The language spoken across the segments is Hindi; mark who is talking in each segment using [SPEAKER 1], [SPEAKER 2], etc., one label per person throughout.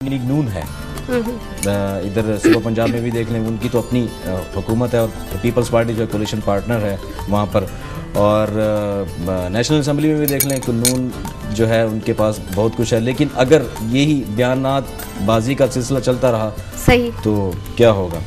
[SPEAKER 1] लीग नून है, इधर सुबह पंजाब में भी देख लें, उनकी तो अपनी हुकूमत है और पीपल्स पार्टी जो कोलिशन पार्टनर है वहाँ पर, और नेशनल असम्बली में भी देख लें, नून जो है उनके पास बहुत कुछ है। लेकिन अगर यही बयानात बाजी का सिलसिला चलता रहा
[SPEAKER 2] सही
[SPEAKER 1] तो क्या होगा।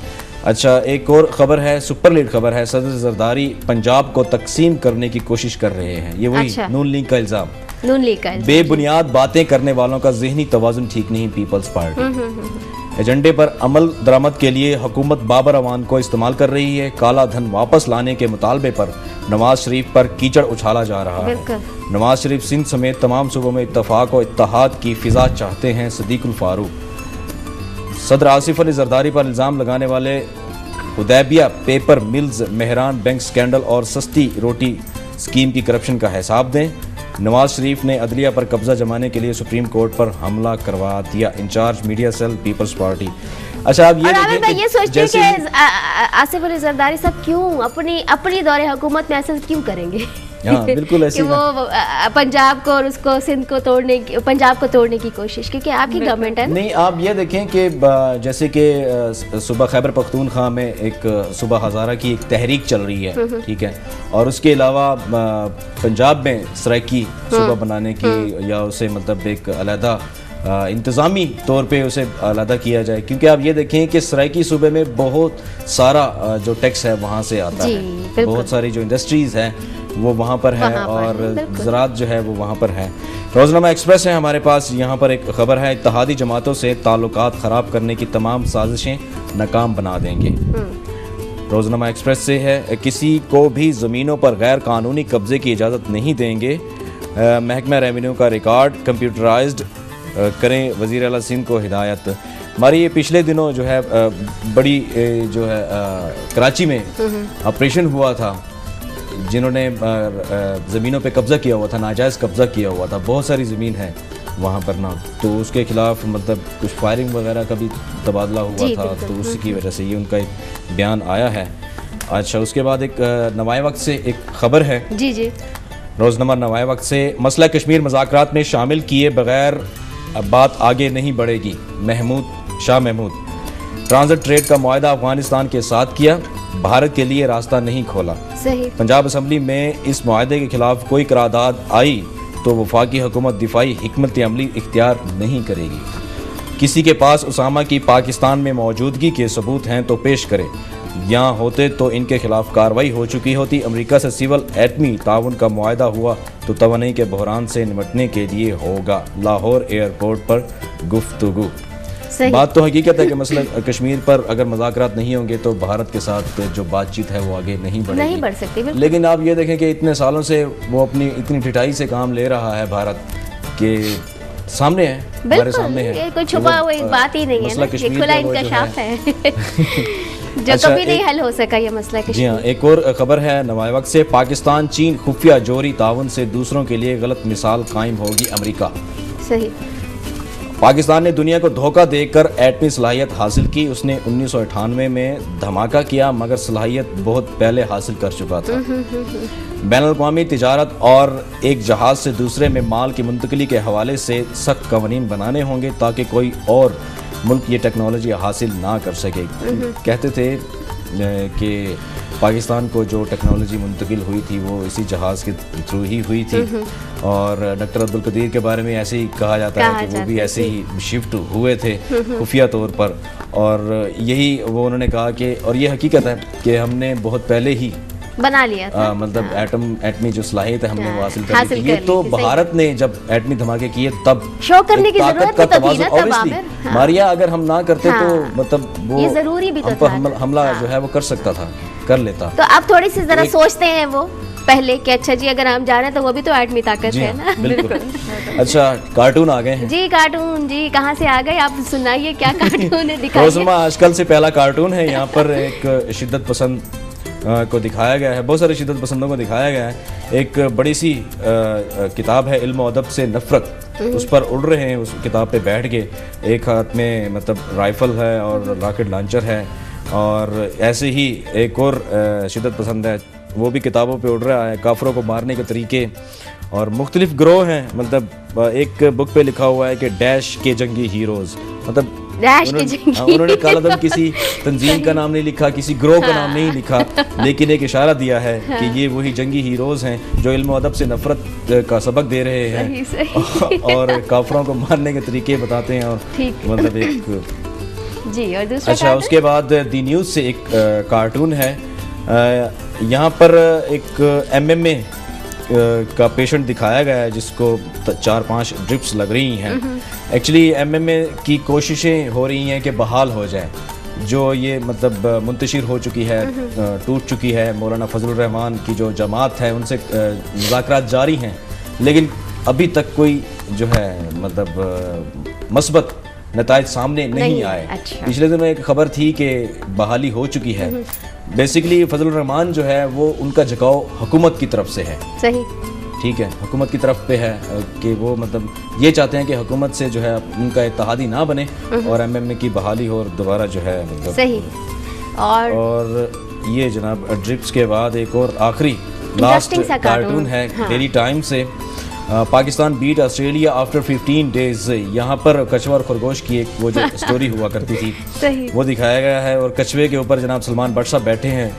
[SPEAKER 1] अच्छा, एक और ख़बर है, सुपर लीड खबर है, सदर जरदारी पंजाब को तकसीम करने की कोशिश कर रहे हैं। ये वही
[SPEAKER 2] अच्छा।
[SPEAKER 1] नून लीग का इल्ज़ाम,
[SPEAKER 2] नून लीग का
[SPEAKER 1] बेबुनियाद बातें करने वालों का ज़हनी तवाज़ुन ठीक नहीं। पीपल्स पार्टी एजेंडे पर अमल दरामद के लिए हुकूमत बाबर अवान को इस्तेमाल कर रही है। काला धन वापस लाने के मुतालबे पर नवाज शरीफ पर कीचड़ उछाला जा रहा है। नवाज शरीफ सिंध समेत तमाम सूबों में इत्तफाक और इत्तेहाद की फिजा चाहते हैं। सदीकुल फारूक सदर आसिफ अली जरदारी पर इल्ज़ाम लगाने वाले Hudaibiya paper mills, Mehran bank scandal और सस्ती रोटी स्कीम की करप्शन का हिसाब दें। नवाज शरीफ ने अदलिया पर कब्जा जमाने के लिए सुप्रीम कोर्ट पर हमला करवा दिया। In charge media cell Peoples Party. अच्छा, अब
[SPEAKER 2] ये सोचते हैं कि आसिफ अली जरदारी साहब क्यों अपनी दौरे हुकूमत में ऐसा क्यों करेंगे?
[SPEAKER 1] हाँ, बिल्कुल ऐसे
[SPEAKER 2] कि वो पंजाब को और उसको सिंध को पंजाब को तोड़ने की कोशिश, क्योंकि आपकी गवर्नमेंट है ना? नहीं,
[SPEAKER 1] आप ये देखें कि जैसे कि सुबह खैबर पख्तूनख्वा में एक सुबह हज़ारा की एक तहरीक चल रही है, ठीक है, और उसके अलावा पंजाब में सराइकी सुबह बनाने की या उसे मतलब एक अलहदा इंतज़ामी तौर पे उसे अलहदा किया जाए, क्योंकि आप ये देखें कि सराइकी सूबे में बहुत सारा जो टैक्स है वहाँ से आता है, बहुत सारी जो इंडस्ट्रीज़ हैं वो वहाँ पर है और ज़राअत जो है वो वहाँ पर है। रोज़नामा एक्सप्रेस है हमारे पास, यहाँ पर एक ख़बर है, इत्तेहादी जमातों से ताल्लुकात ख़राब करने की तमाम साजिशें नाकाम बना देंगे। रोज़नामा एक्सप्रेस से है, किसी को भी ज़मीनों पर गैर कानूनी कब्ज़े की इजाज़त नहीं देंगे। महकमा रेवेन्यू का रिकॉर्ड कंप्यूटराइज्ड करें, वज़ीर आला सिंध को हिदायत। हमारी ये पिछले दिनों जो है बड़ी जो है कराची में ऑपरेशन हुआ था, जिन्होंने ज़मीनों पे कब्ज़ा किया हुआ था, नाजायज़ कब्ज़ा किया हुआ था, बहुत सारी ज़मीन है वहाँ पर ना, तो उसके ख़िलाफ़ मतलब कुछ फायरिंग वगैरह का भी तबादला हुआ था, तो उसकी वजह से ये उनका एक बयान आया है। अच्छा, उसके बाद एक नवाए वक्त से एक ख़बर है,
[SPEAKER 2] जी जी,
[SPEAKER 1] रोज़नामा नवाए वक्त से, मसला कश्मीर मुज़ाकरात में शामिल किए बगैर बात आगे नहीं बढ़ेगी। शाह महमूद ट्रांजिट ट्रेड का मुआहदा अफगानिस्तान के साथ किया, भारत के लिए रास्ता नहीं खोला।
[SPEAKER 2] सही।
[SPEAKER 1] पंजाब असम्बली में इस मुआहदे के खिलाफ कोई करारदाद आई तो वफाकी हुकूमत दिफाई हिकमत अमली इख्तियार नहीं करेगी। किसी के पास उसामा की पाकिस्तान में मौजूदगी के सबूत हैं तो पेश करे, यहाँ होते तो इनके खिलाफ कार्रवाई हो चुकी होती। अमेरिका से सिविल एटमी ताउन का मुआहदा हुआ तो तवानाई के बहरान से निपटने के लिए होगा। लाहौर एयरपोर्ट पर गुफ्तगू। बात तो हकीकत है कि मसला कश्मीर पर अगर मुज़ाकरात नहीं होंगे तो भारत के साथ जो बातचीत है वो आगे नहीं बढ़ सकती। लेकिन आप ये देखें कि इतने सालों से वो अपनी इतनी ढिठाई से काम ले रहा है, भारत के सामने है, हमारे सामने है,
[SPEAKER 2] कोई छुपा हुई बात ही नहीं है ना, ये खुला इंकशाफ है जो कभी नहीं हल हो सका ये मसला कश्मीर।
[SPEAKER 1] जी हाँ, एक और खबर है नवाए वक्त से, पाकिस्तान चीन खुफिया जोरी ताउन से दूसरों के लिए गलत मिसाल कायम होगी अमेरिका।
[SPEAKER 2] सही।
[SPEAKER 1] पाकिस्तान ने दुनिया को धोखा देकर एटमी सलाहियत हासिल की। उसने 1998 में धमाका किया मगर सलाहियत बहुत पहले हासिल कर चुका था। बैनुल-अक़वामी तिजारत और एक जहाज़ से दूसरे में माल की मुंतकिली के हवाले से सख्त कवानीन बनाने होंगे ताकि कोई और मुल्क ये टेक्नोलॉजी हासिल ना कर सके। कहते थे कि पाकिस्तान को जो टेक्नोलॉजी मुंतकिल हुई थी वो इसी जहाज़ के थ्रू ही हुई थी, और डॉक्टर अब्दुल कदीर के बारे में ऐसे ही कहा जाता है कि वो भी ऐसे ही शिफ्ट हुए थे खुफिया तौर पर, और यही वो उन्होंने कहा कि, और ये हकीकत है कि हमने बहुत पहले ही
[SPEAKER 2] बना लिया था,
[SPEAKER 1] मतलब एटमी जो सलाहियत है हमने वो हासिल कर ली। ये तो भारत ने जब एटमी धमाके किए तब
[SPEAKER 2] शो करने की जरूरत तो थी ना तब आमिर।
[SPEAKER 1] मारिया अगर हम ना करते तो मतलब वो
[SPEAKER 2] ये जरूरी भी तो था,
[SPEAKER 1] हमला जो है वो कर सकता था, कर लेता।
[SPEAKER 2] तो आप थोड़ी सी जरा सोचते हैं वो पहले कि अच्छा जी अगर हम जा रहे हैं तो वो भी तो एटमी ताकत है ना।
[SPEAKER 1] बिल्कुल। अच्छा, कार्टून आ गए हैं
[SPEAKER 2] जी, कार्टून जी कहाँ से आ गए, आप सुनाइए क्या कार्टून है, दिखाइए।
[SPEAKER 1] रोज़नामा आजकल से पहला कार्टून है, यहाँ पर एक शिद्दत पसंद को दिखाया गया है, बहुत सारे शिद्दत पसंदों को दिखाया गया है। एक बड़ी सी किताब है इल्म अदब से नफरत, उस पर उड़ रहे हैं, उस किताब पे बैठ के, एक हाथ में मतलब राइफल है और रॉकेट लॉन्चर है, और ऐसे ही एक और शिद्दत पसंद है, वो भी किताबों पे उड़ रहा है, काफरों को मारने के तरीके और मुख्तलिफ ग्रोह हैं, मतलब एक बुक पे लिखा हुआ है कि डैश के जंगी हीरोज़, मतलब
[SPEAKER 2] डैश के जंगी
[SPEAKER 1] उन्होंने कालादम किसी तंजीम का नाम नहीं लिखा, किसी ग्रोह का नाम नहीं लिखा, लेकिन एक इशारा दिया है कि ये वही जंगी हीरोज़ हैं जो इल्म अदब से नफरत का सबक दे रहे हैं।
[SPEAKER 2] सही।
[SPEAKER 1] और काफरों को मारने के तरीके बताते हैं। और मतलब एक
[SPEAKER 2] जी, और दूसरा
[SPEAKER 1] अच्छा, उसके बाद दी न्यूज़ से एक कार्टून है। यहाँ पर एक MMA का पेशेंट दिखाया गया है जिसको 4-5 ड्रिप्स लग रही हैं। एक्चुअली MMA की कोशिशें हो रही हैं कि बहाल हो जाए, जो ये मतलब मुंतशिर हो चुकी है, टूट चुकी है। मौलाना फजलुर रहमान की जो जमात है उनसे मुज़ाकरात जारी हैं, लेकिन अभी तक कोई जो है मतलब मस्बत नताइज सामने नहीं आए।
[SPEAKER 2] अच्छा।
[SPEAKER 1] पिछले दिनों एक खबर थी कि बहाली हो चुकी है। बेसिकली फजलुर रहमान जो है वो उनका झुकाव हुकूमत की तरफ से है।
[SPEAKER 2] सही,
[SPEAKER 1] ठीक है, हुकूमत की तरफ पे है कि वो मतलब ये चाहते हैं कि हुकूमत से जो है उनका इत्तेहादी ना बने और MMA की बहाली हो और दोबारा जो है मतलब
[SPEAKER 2] सही। और
[SPEAKER 1] ये जनाब ड्रिप्स के बाद एक और आखिरी लास्ट कार्टून है डेली टाइम से। Pakistan beat Australia after 15 days. यहाँ पर कछुआ और खरगोश की एक वो जो स्टोरी हुआ करती थी
[SPEAKER 2] सही।
[SPEAKER 1] वो दिखाया गया है, और कछुए के ऊपर जनाब सलमान बट साहब बैठे हैं,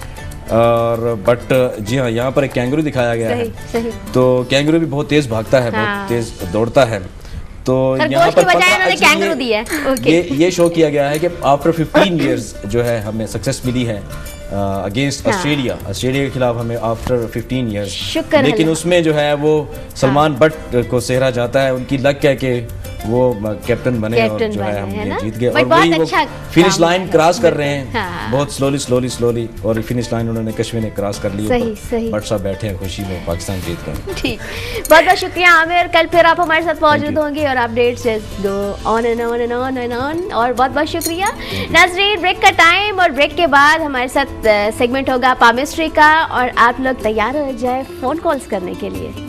[SPEAKER 1] और बट जी हाँ यहाँ पर एक कैंगरू दिखाया गया है।
[SPEAKER 2] सही।
[SPEAKER 1] तो कैंगरू भी बहुत तेज भागता है, बहुत तेज दौड़ता है। तो यहाँ पर
[SPEAKER 2] कैंगरू दिया है।
[SPEAKER 1] ये शो किया गया है कि आफ्टर 15 इयर्स जो है हमें सक्सेस मिली है अगेंस्ट ऑस्ट्रेलिया के खिलाफ हमें आफ्टर 15 इयर्स। लेकिन उसमें जो है वो सलमान बट को सेहरा जाता है, उनकी लक है कि वो कैप्टन बने और जो है हम जीत गए। और वही वो फिनिश लाइन क्रॉस कर रहे हैं बहुत स्लोली, और फिनिश लाइन उन्होंने कश्मीर ने क्रॉस कर ली। बट साहब बैठे हैं खुशी में, पाकिस्तान जीत गए।
[SPEAKER 2] ठीक, बहुत बहुत शुक्रिया आमिर। कल फिर आप हमारे साथ मौजूद होंगे और अपडेट्स दो on and on and on and on. और बहुत बहुत शुक्रिया नाज़रीन। ब्रेक का टाइम, और ब्रेक के बाद हमारे साथ सेगमेंट होगा पामिस्ट्री का, और आप लोग तैयार हो जाए फोन कॉल्स करने के लिए।